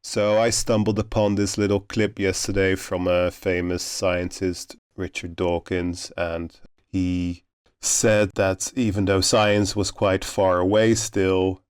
So I stumbled upon this little clip yesterday from a famous scientist, Richard Dawkins, and he said that even though science was quite far away still,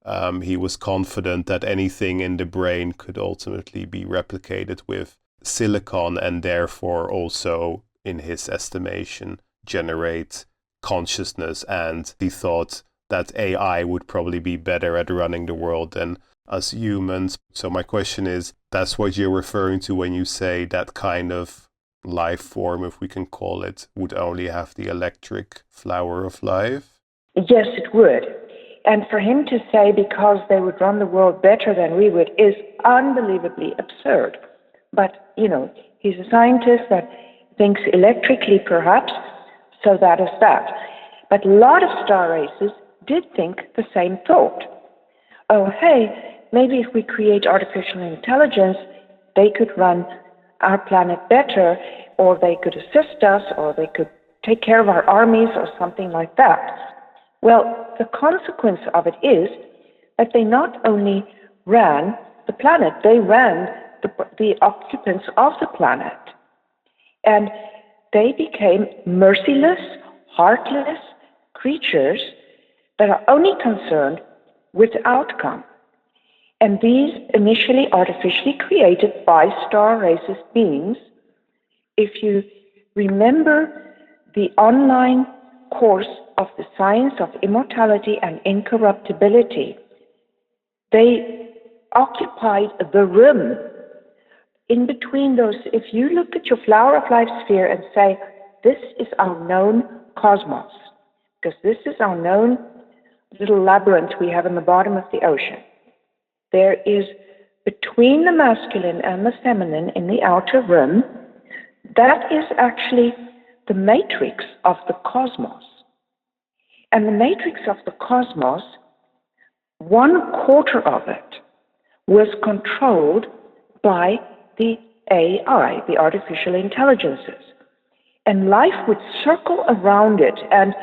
he was confident that anything in the brain could ultimately be replicated with silicon and therefore also, in his estimation, generate consciousness. And he thought that AI would probably be better at running the world than us humans. So my question is, that's what you're referring to when you say that kind of life form, if we can call it, would only have the electric flower of life? Yes, it would. And for him to say because they would run the world better than we would is unbelievably absurd. But, he's a scientist that thinks electrically perhaps, so that is that. But a lot of star races did think the same thought. Oh, hey, maybe if we create artificial intelligence, they could run our planet better, or they could assist us, or they could take care of our armies, or something like that. Well, the consequence of it is that they not only ran the planet, they ran the occupants of the planet. And they became merciless, heartless creatures that are only concerned with the outcome. And these initially artificially created by star racist beings, if you remember the online course of the science of immortality and incorruptibility, they occupied the rim in between those. If you look at your flower of life sphere and say, this is our known cosmos, because this is our known little labyrinth we have in the bottom of the ocean. There is between the masculine and the feminine in the outer rim, that is actually the matrix of the cosmos. And the matrix of the cosmos, 1/4 of it was controlled by the AI, the artificial intelligences. And life would circle around it, and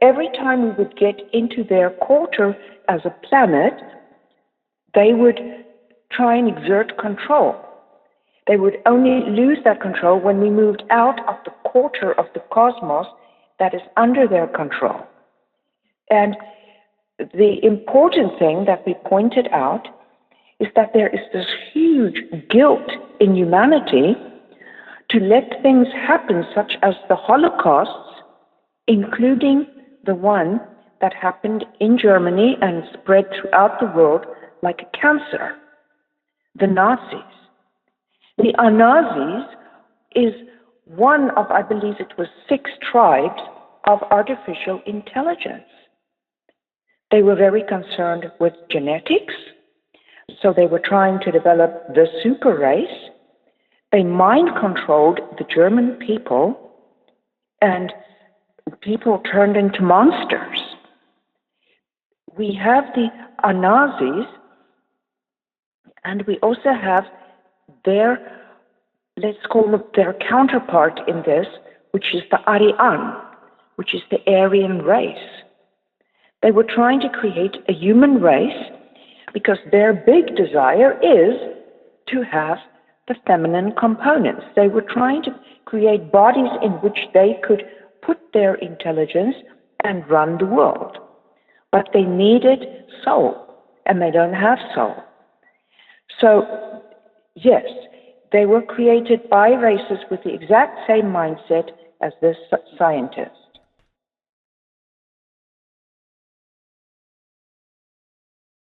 every time we would get into their quarter as a planet, they would try and exert control. They would only lose that control when we moved out of the quarter of the cosmos that is under their control. And the important thing that we pointed out is that there is this huge guilt in humanity to let things happen, such as the Holocausts, including the one that happened in Germany and spread throughout the world like a cancer, the Nazis. The Nazis is one of, I believe it was 6 tribes of artificial intelligence. They were very concerned with genetics, so they were trying to develop the super race. They mind-controlled the German people, and people turned into monsters. We have the Nazis, and we also have their, let's call them their counterpart in this, which is the Aryan, which is the Aryan race. They were trying to create a human race because their big desire is to have the feminine components. They were trying to create bodies in which they could put their intelligence and run the world. But they needed soul, and they don't have soul. So, yes, they were created by races with the exact same mindset as this scientist.